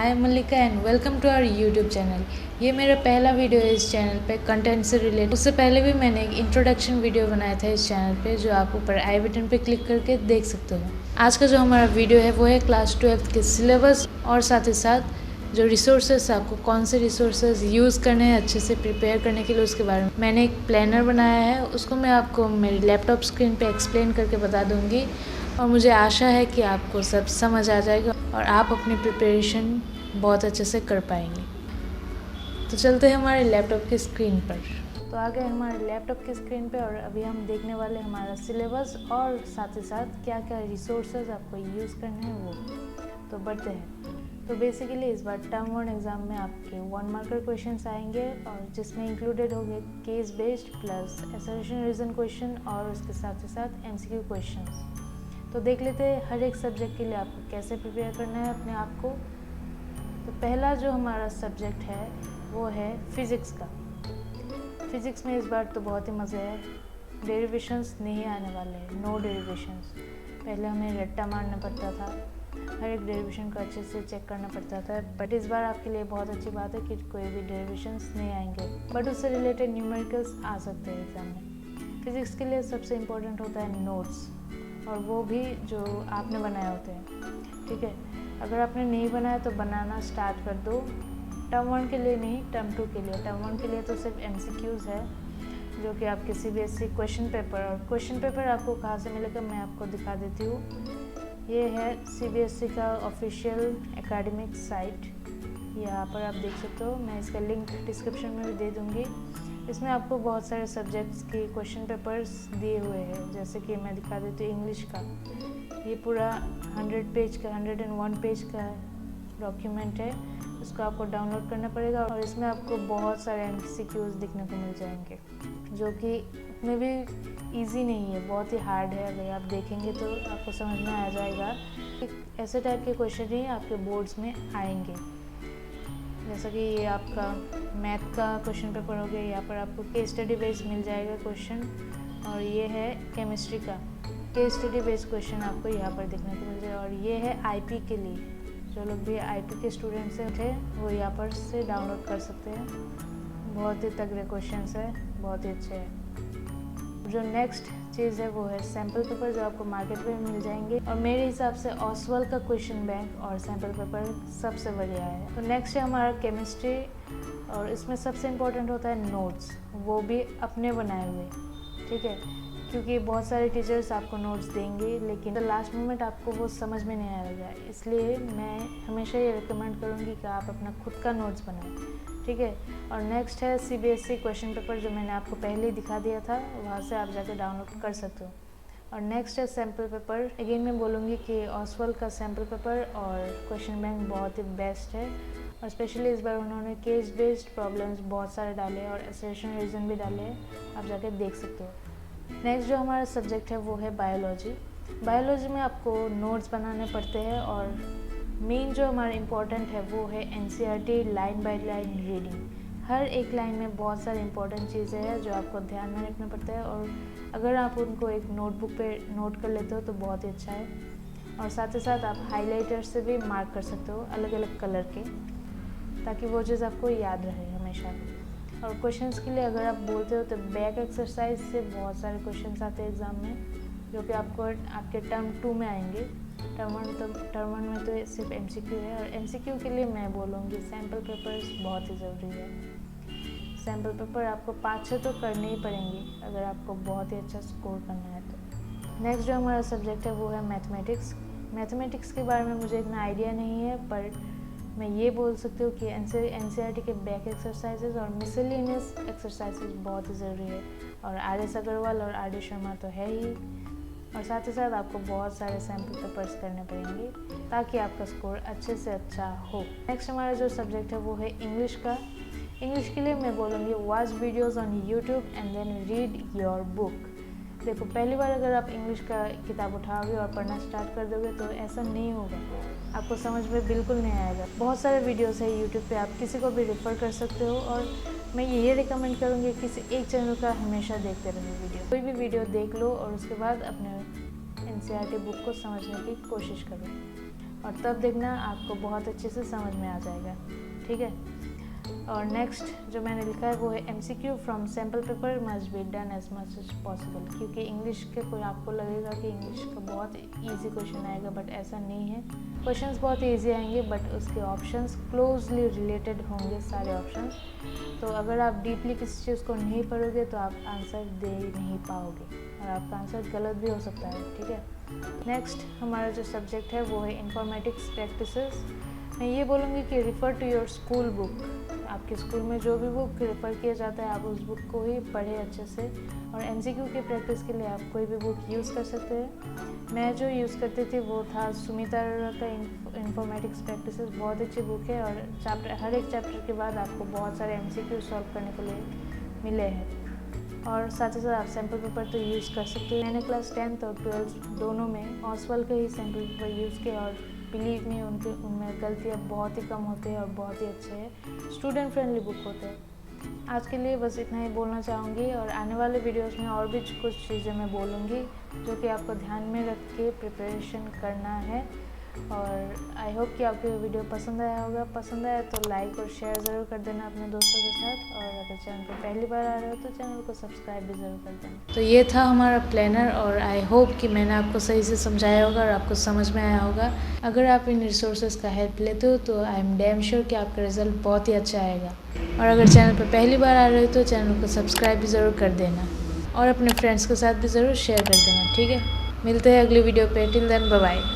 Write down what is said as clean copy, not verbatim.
I am Mallika and welcome to our YouTube channel. ये मेरा पहला वीडियो है इस चैनल पे कंटेंट से रिलेटेड। उससे पहले भी मैंने एक इंट्रोडक्शन वीडियो बनाया था इस चैनल पे, जो आप ऊपर आई बटन पे क्लिक करके देख सकते हो। आज का जो हमारा वीडियो है वो है क्लास 12 के सिलेबस और साथ ही साथ जो रिसोर्सेस आपको कौन से रिसोर्सेज यूज़ करने हैं अच्छे से प्रिपेयर करने के लिए, उसके बारे में मैंने एक प्लानर बनाया है। उसको मैं आपको मेरी लैपटॉप स्क्रीन पे एक्सप्लेन करके बता दूंगी और मुझे आशा है कि आपको सब समझ आ जाएगा और आप अपनी प्रिपरेशन बहुत अच्छे से कर पाएंगे। तो चलते हैं हमारे लैपटॉप की स्क्रीन पर। तो आ गए हमारे लैपटॉप की स्क्रीन पे और अभी हम देखने वाले हमारा सिलेबस और साथ ही साथ क्या क्या रिसोर्सेज आपको यूज़ करने हैं वो। तो बढ़ते हैं। तो बेसिकली इस बार टर्म 1 एग्ज़ाम में आपके 1 मार्कर क्वेश्चंस आएंगे और जिसमें इंक्लूडेड होंगे case based plus assertion reason question और उसके साथ ही साथ एमसीक्यू क्वेश्चंस। तो देख लेते हैं हर एक सब्जेक्ट के लिए आपको कैसे प्रिपेयर करना है अपने आप को। तो पहला जो हमारा सब्जेक्ट है वो है फिज़िक्स का। फिज़िक्स में इस बार तो बहुत ही मज़े है, डेरिवेशंस नहीं आने वाले हैं, नो डेरिवेशंस। पहले हमें रट्टा मारना पड़ता था, हर एक डेरिवेशन को अच्छे से चेक करना पड़ता था, बट इस बार आपके लिए बहुत अच्छी बात है कि कोई भी डेरिवेशंस नहीं आएंगे, बट उससे रिलेटेड न्यूमेरिकल्स आ सकते हैं एग्ज़ाम में। फिज़िक्स के लिए सबसे इम्पोर्टेंट होता है नोट्स, और वो भी जो आपने बनाए होते हैं। ठीक है, अगर आपने नहीं बनाया तो बनाना स्टार्ट कर दो। टर्म 1 के लिए नहीं, टर्म 2 के लिए। टर्म 1 के लिए तो सिर्फ एमसीक्यूज़ है, जो कि आपके सीबीएसई क्वेश्चन पेपर, और क्वेश्चन पेपर आपको कहाँ से मिलेगा मैं आपको दिखा देती हूँ। ये है सीबीएसई का ऑफिशियल एकेडमिक साइट, यहाँ पर आप देख सकते हो। मैं इसका लिंक डिस्क्रिप्शन में भी दे दूँगी। इसमें आपको बहुत सारे सब्जेक्ट्स के क्वेश्चन पेपर्स दिए हुए हैं, जैसे कि मैं दिखा देती हूँ इंग्लिश का। ये पूरा 100 पेज का 101 पेज का डॉक्यूमेंट है, उसको आपको डाउनलोड करना पड़ेगा और इसमें आपको बहुत सारे एमसीक्यूज दिखने को मिल जाएंगे, जो कि उतने भी इजी नहीं है, बहुत ही हार्ड है। अगर आप देखेंगे तो आपको समझ में आ जाएगा कि ऐसे टाइप के क्वेश्चन ही आपके बोर्ड्स में आएंगे। जैसा कि ये आपका मैथ का क्वेश्चन पेपर हो गया, यहाँ पर आपको केस स्टडी बेस्ड मिल जाएगा क्वेश्चन, और ये है केमिस्ट्री का केस स्टडी बेस्ड क्वेश्चन आपको यहाँ पर देखने को मिल जाएगा। और ये है आईपी के लिए, जो लोग भी आईपी के स्टूडेंट्स थे वो यहाँ पर से डाउनलोड कर सकते हैं। बहुत ही तगड़े क्वेश्चंस है, बहुत ही अच्छे हैं। जो नेक्स्ट चीज़ है वो है सैम्पल पेपर, जो आपको मार्केट में मिल जाएंगे, और मेरे हिसाब से ऑसवाल का क्वेश्चन बैंक और सैम्पल पेपर सबसे बढ़िया है। तो नेक्स्ट है हमारा केमिस्ट्री, और इसमें सबसे इम्पोर्टेंट होता है नोट्स, वो भी अपने बनाए हुए। ठीक है, क्योंकि बहुत सारे टीचर्स आपको नोट्स देंगे लेकिन लास्ट मोमेंट आपको वो समझ में नहीं आएगा, इसलिए मैं हमेशा ये रिकमेंड करूँगी कि आप अपना खुद का नोट्स बनाएं। ठीक है, और नेक्स्ट है सीबीएसई क्वेश्चन पेपर, जो मैंने आपको पहले ही दिखा दिया था, वहाँ से आप जाके डाउनलोड कर सकते हो। और नेक्स्ट है सैम्पल पेपर। अगेन मैं बोलूँगी कि ऑसवाल का सैम्पल पेपर और क्वेश्चन बैंक बहुत ही बेस्ट है, और स्पेशली इस बार उन्होंने केस बेस्ड प्रॉब्लम्स बहुत सारे डाले और असर्शन रीजन भी डाले हैं, आप जाके देख सकते हो। नेक्स्ट जो हमारा सब्जेक्ट है वो है बायोलॉजी। बायोलॉजी में आपको नोट्स बनाने पड़ते हैं, और मेन जो हमारा इम्पोर्टेंट है वो है NCERT line by line reading. हर एक लाइन में बहुत सारी इंपॉर्टेंट चीज़ें हैं जो आपको ध्यान में रखना पड़ता है, और अगर आप उनको एक नोटबुक पे नोट कर लेते हो तो बहुत ही अच्छा है। और साथ ही साथ आप हाईलाइटर से भी मार्क कर सकते हो अलग अलग कलर के, ताकि वो चीज़ आपको याद रहे हमेशा। और क्वेश्चंस के लिए अगर आप बोलते हो तो बैक एक्सरसाइज से बहुत सारे क्वेश्चंस आते हैं एग्ज़ाम में, जो कि आपको आपके टर्म 2 में आएंगे। टर्म 1 में तो सिर्फ एमसीक्यू है, और एमसीक्यू के लिए मैं बोलूँगी सैम्पल पेपर्स बहुत ही ज़रूरी है। सैम्पल पेपर आपको 5-6 तो करने ही पड़ेंगे अगर आपको बहुत ही अच्छा स्कोर करना है तो। नेक्स्ट जो हमारा सब्जेक्ट है वो है मैथमेटिक्स। मैथमेटिक्स के बारे में मुझे इतना आइडिया नहीं है, पर मैं ये बोल सकती हूँ कि एनसीईआरटी के बैक एक्सरसाइजेज और मिसलिनियस एक्सरसाइजेज बहुत ही ज़रूरी है, और आर.एस. अग्रवाल और आर.डी. शर्मा तो है ही, और साथ ही साथ आपको बहुत सारे सैम्पल पेपर्स करने पड़ेंगे ताकि आपका स्कोर अच्छे से अच्छा हो। नेक्स्ट हमारा जो सब्जेक्ट है वो है इंग्लिश का। इंग्लिश के लिए मैं बोलूँगी watch videos on YouTube and then read your book. देखो, पहली बार अगर आप इंग्लिश का किताब उठाओगे और पढ़ना स्टार्ट कर दोगे तो ऐसा नहीं होगा, आपको समझ में बिल्कुल नहीं आएगा। बहुत सारे वीडियोस है यूट्यूब पे, आप किसी को भी रेफ़र कर सकते हो, और मैं ये रिकमेंड करूँगी किसी एक चैनल का हमेशा देखते रहो वीडियो। कोई भी वीडियो देख लो और उसके बाद अपने एनसीईआरटी बुक को समझने की कोशिश करो। और तब देखना आपको बहुत अच्छे से समझ में आ जाएगा, ठीक है। और नेक्स्ट जो मैंने लिखा है वो है MCQ from sample paper must be done as much as possible, क्योंकि इंग्लिश के कोई आपको लगेगा कि इंग्लिश का बहुत इजी क्वेश्चन आएगा, बट ऐसा नहीं है। क्वेश्चंस बहुत इजी आएंगे बट उसके ऑप्शंस क्लोजली रिलेटेड होंगे, सारे ऑप्शंस। तो अगर आप डीपली किसी चीज़ को नहीं पढ़ोगे तो आप आंसर दे नहीं पाओगे और आपका आंसर गलत भी हो सकता है, ठीक है। नेक्स्ट हमारा जो सब्जेक्ट है वो है इन्फॉर्मेटिक्स प्रैक्टिसेस। मैं ये बोलूँगी कि refer to your school book. आपके स्कूल में जो भी बुक रेफ़र किया जाता है आप उस बुक को ही पढ़ें अच्छे से। और MCQ की प्रैक्टिस के लिए आप कोई भी बुक यूज़ कर सकते हैं। मैं जो यूज़ करती थी वो था सुमिता अरोड़ा का इन्फॉर्मेटिक्स प्रैक्टिसेस। बहुत अच्छी बुक है और हर एक चैप्टर के बाद आपको बहुत सारे MCQ सॉल्व करने को लिए मिले हैं। और साथ ही साथ आप सैम्पल पेपर तो यूज़ कर सकते हैं। मैंने क्लास 10th और 12th दोनों में ऑसवाल के ही सैम्पल पेपर यूज़ किया और बिलीव में उनमें गलतियाँ बहुत ही कम होती है और बहुत ही अच्छे हैं, स्टूडेंट फ्रेंडली बुक होते हैं। आज के लिए बस इतना ही बोलना चाहूँगी और आने वाले वीडियोस में और भी कुछ चीज़ें मैं बोलूँगी जो कि आपको ध्यान में रख के प्रिपरेशन करना है। और आई होप कि आपको ये वीडियो पसंद आया होगा। पसंद आया तो लाइक और शेयर ज़रूर कर देना अपने दोस्तों के साथ, और अगर चैनल पर पहली बार आ रहे हो तो चैनल को सब्सक्राइब भी ज़रूर कर देना। तो ये था हमारा प्लानर और आई होप कि मैंने आपको सही से समझाया होगा और आपको समझ में आया होगा। अगर आप इन रिसोर्सेज का हेल्प लेते हो तो आई एम डैम श्योर कि आपका रिजल्ट बहुत ही अच्छा आएगा। और अगर चैनल पर पहली बार आ रहे हो तो चैनल को सब्सक्राइब भी ज़रूर कर देना और अपने फ्रेंड्स के साथ भी ज़रूर शेयर कर देना, ठीक है। मिलते हैं अगली वीडियो पे। Till then bye bye.